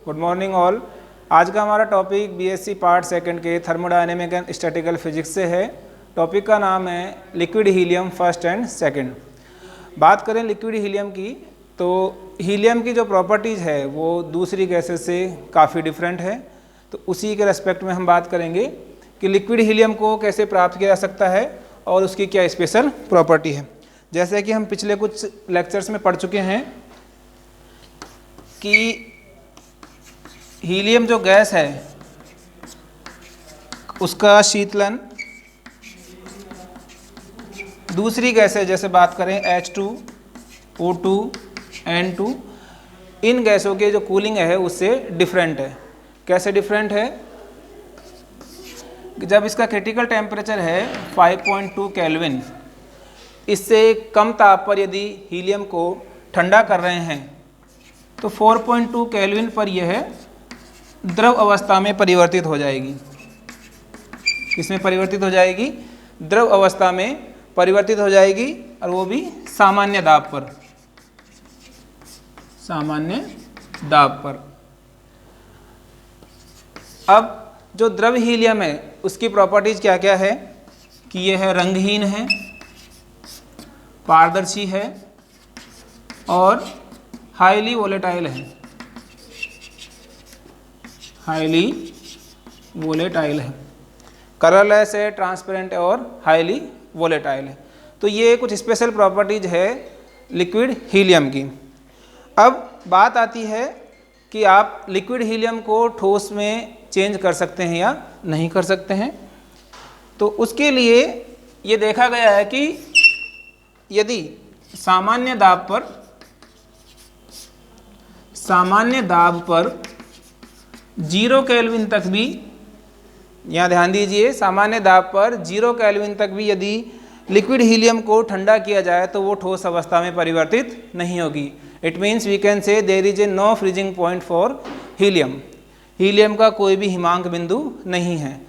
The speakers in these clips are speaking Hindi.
Good morning all. आज का हमारा टॉपिक बीएससी पार्ट सेकंड के थर्मोडायनेमिक एंड स्टैटिकल फिजिक्स से है। टॉपिक का नाम है liquid helium first and second. बात करें लिक्विड हीलियम की, तो हीलियम की जो प्रॉपर्टीज़ है वो दूसरी गैसेस से काफ़ी डिफरेंट है। तो उसी के रेस्पेक्ट में हम बात करेंगे कि लिक्विड हीलियम को कैसे प्राप्त किया जा सकता है और उसकी क्या स्पेशल प्रॉपर्टी है। जैसे कि हम पिछले कुछ लेक्चर्स में पढ़ चुके हैं कि हीलियम जो गैस है उसका शीतलन दूसरी गैसें जैसे बात करें H2, O2, N2, इन गैसों के जो कूलिंग है उससे डिफरेंट है। कैसे डिफरेंट है? जब इसका क्रिटिकल टेम्परेचर है 5.2 केल्विन, इससे कम ताप पर यदि हीलियम को ठंडा कर रहे हैं तो 4.2 केल्विन पर यह द्रव अवस्था में परिवर्तित हो जाएगी। किसमें परिवर्तित हो जाएगी? द्रव अवस्था में परिवर्तित हो जाएगी, और वो भी सामान्य दाब पर। सामान्य दाब पर। अब जो द्रव हीलियम है उसकी प्रॉपर्टीज क्या क्या है कि यह है रंगहीन है, पारदर्शी है और हाईली वोलेटाइल है। हाईली वोलेटाइल है, कलरलेस है, ट्रांसपेरेंट और हाईली वोलेटाइल है। तो ये कुछ स्पेशल प्रॉपर्टीज है लिक्विड हीलियम की। अब बात आती है कि आप लिक्विड हीलियम को ठोस में चेंज कर सकते हैं या नहीं कर सकते हैं। तो उसके लिए ये देखा गया है कि यदि सामान्य दाब पर 0 केल्विन तक भी, यहाँ ध्यान दीजिए, सामान्य दाब पर 0 केल्विन तक भी यदि लिक्विड हीलियम को ठंडा किया जाए तो वो ठोस अवस्था में परिवर्तित नहीं होगी। It means we can say there is a no freezing point for helium. Helium का कोई भी हिमांक बिंदु नहीं है।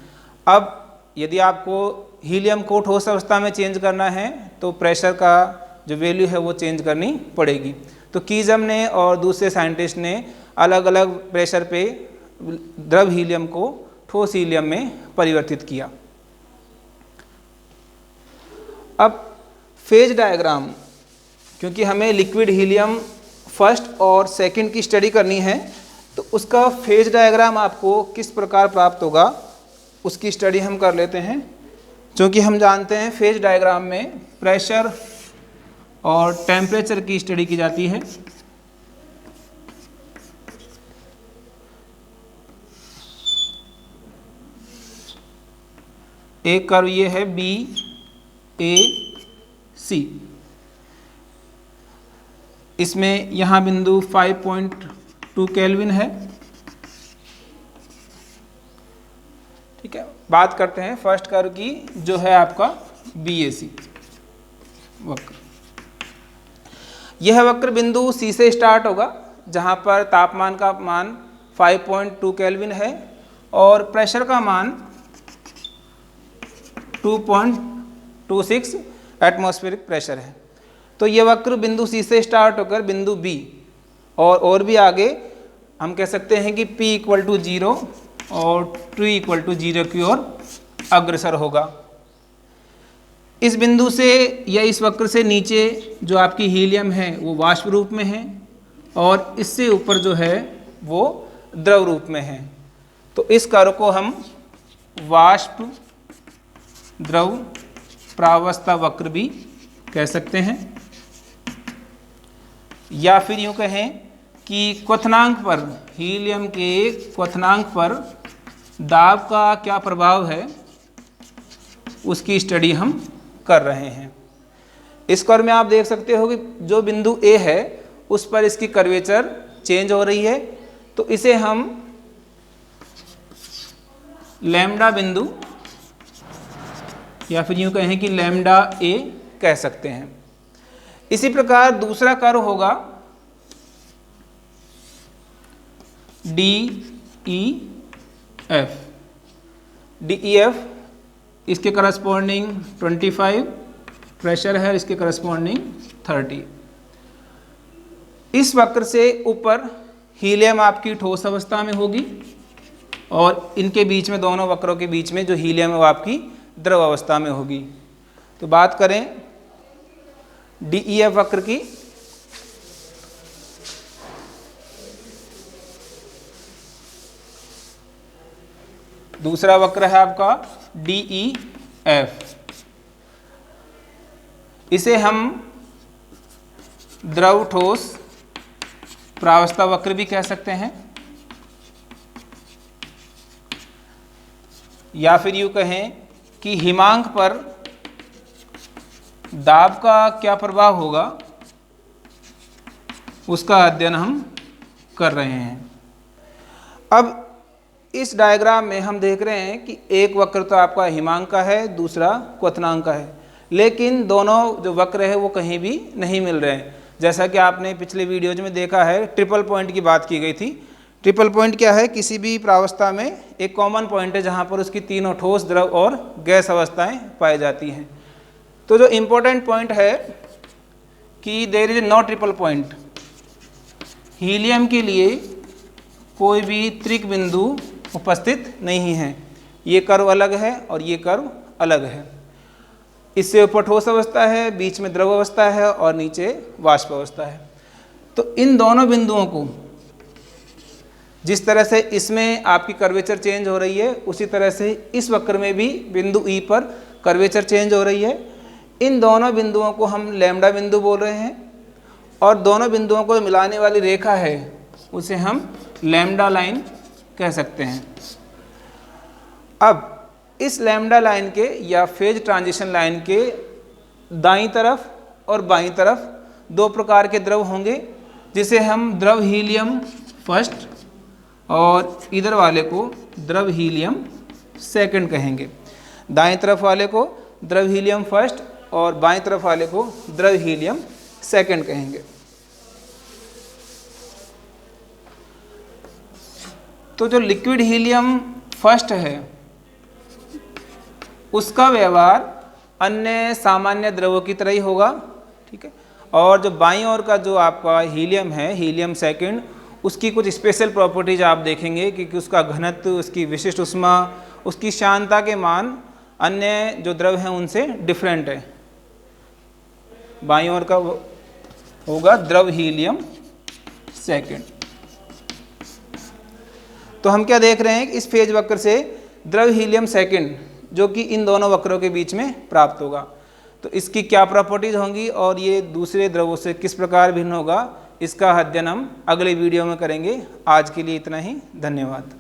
अब यदि आपको हीलियम को ठोस अवस्था में चेंज करना है तो प्रेशर का जो वैल्यू है वो चेंज करनी पड़ेगी। तो कीजम ने और दूसरे साइंटिस्ट ने अलग अलग प्रेशर पे द्रव हीलियम को ठोस हीलियम में परिवर्तित किया। अब फेज डायग्राम, क्योंकि हमें लिक्विड हीलियम फर्स्ट और सेकंड की स्टडी करनी है, तो उसका फेज डायग्राम आपको किस प्रकार प्राप्त होगा उसकी स्टडी हम कर लेते हैं। क्योंकि हम जानते हैं फेज डायग्राम में प्रेशर और टेम्परेचर की स्टडी की जाती है। एक कर्व ये है BAC, इसमें यहाँ बिंदु 5.2 केल्विन है। ठीक है, बात करते हैं फर्स्ट कर्व की जो है आपका BAC वक्र। यह वक्र बिंदु C से स्टार्ट होगा जहाँ पर तापमान का मान 5.2 केल्विन है और प्रेशर का मान 2.26 एटमॉस्फेरिक प्रेशर है। तो ये वक्र बिंदु C से स्टार्ट होकर बिंदु B और भी आगे हम कह सकते हैं कि P = 0 और T = 0 की ओर अग्रसर होगा। इस बिंदु से या इस वक्र से नीचे जो आपकी हीलियम है वो वाष्प रूप में है और इससे ऊपर जो है वो द्रव रूप में है। तो इस कर्व को हम वाष्प द्रव प्रावस्था वक्र भी कह सकते हैं, या फिर यूँ कहें कि क्वथनांक पर, हीलियम के क्वथनांक पर दाब का क्या प्रभाव है उसकी स्टडी हम कर रहे हैं। इस कर्व में आप देख सकते हो कि जो बिंदु A है उस पर इसकी कर्वेचर चेंज हो रही है, तो इसे हम लैम्डा बिंदु या फिर यूँ कहें कि लैम्डा A कह सकते हैं। इसी प्रकार दूसरा कर्व होगा DEF, इसके करस्पॉन्डिंग 25 प्रेशर है, इसके करस्पॉन्डिंग 30। इस वक्र से ऊपर हीलियम आपकी ठोस अवस्था में होगी और इनके बीच में, दोनों वक्रों के बीच में जो हीलियम है वो आपकी द्रव अवस्था में होगी। तो बात करें DEF वक्र की, दूसरा वक्र है आपका DEF। इसे हम द्रव ठोस प्रावस्था वक्र भी कह सकते हैं, या फिर यूँ कहें कि हिमांक पर दाब का क्या प्रभाव होगा उसका अध्ययन हम कर रहे हैं। अब इस डायग्राम में हम देख रहे हैं कि एक वक्र तो आपका हिमांक का है, दूसरा क्वथनांक का है, लेकिन दोनों जो वक्र है वो कहीं भी नहीं मिल रहे हैं। जैसा कि आपने पिछले वीडियोज में देखा है, ट्रिपल पॉइंट की बात की गई थी। ट्रिपल पॉइंट क्या है? किसी भी प्रावस्था में एक कॉमन पॉइंट है जहाँ पर उसकी तीनों ठोस, द्रव और गैस अवस्थाएं पाई जाती हैं। तो जो इम्पोर्टेंट पॉइंट है कि there is no triple point. Helium के लिए कोई भी त्रिक बिंदु उपस्थित नहीं है। ये कर्व अलग है और ये कर्व अलग है। इससे ऊपर ठोस अवस्था है, बीच में द्रव अवस्था है और नीचे वाष्प अवस्था है। तो इन दोनों बिंदुओं को, जिस तरह से इसमें आपकी कर्वेचर चेंज हो रही है, उसी तरह से इस वक्र में भी बिंदु ई पर कर्वेचर चेंज हो रही है। इन दोनों बिंदुओं को हम लैम्डा बिंदु बोल रहे हैं और दोनों बिंदुओं को मिलाने वाली रेखा है उसे हम लैम्डा लाइन कह सकते हैं। अब इस लैम्डा लाइन के या फेज ट्रांजिशन लाइन के दाईं तरफ और बाईं तरफ दो प्रकार के द्रव होंगे, जिसे हम द्रव हीलियम फर्स्ट और इधर वाले को द्रव हीलियम सेकंड कहेंगे। दाईं तरफ वाले को द्रव हीलियम फर्स्ट और बाईं तरफ वाले को द्रव हीलियम सेकंड कहेंगे। तो जो लिक्विड हीलियम फर्स्ट है उसका व्यवहार अन्य सामान्य द्रवों की तरह ही होगा, ठीक है। और जो बाईं ओर का जो आपका हीलियम है, हीलियम सेकंड, उसकी कुछ स्पेशल प्रॉपर्टीज आप देखेंगे कि उसका घनत्व, उसकी विशिष्ट ऊष्मा, उसकी शांतता के मान अन्य जो द्रव हैं उनसे डिफरेंट है। बाईं ओर का होगा द्रव हीलियम सेकंड। तो हम क्या देख रहे हैं कि इस फेज वक्र से द्रव हीलियम सेकंड जो कि इन दोनों वक्रों के बीच में प्राप्त होगा, तो इसकी क्या प्रॉपर्टीज होंगी और ये दूसरे द्रवों से किस प्रकार भिन्न होगा, इसका अध्ययन हम अगले वीडियो में करेंगे। आज के लिए इतना ही, धन्यवाद।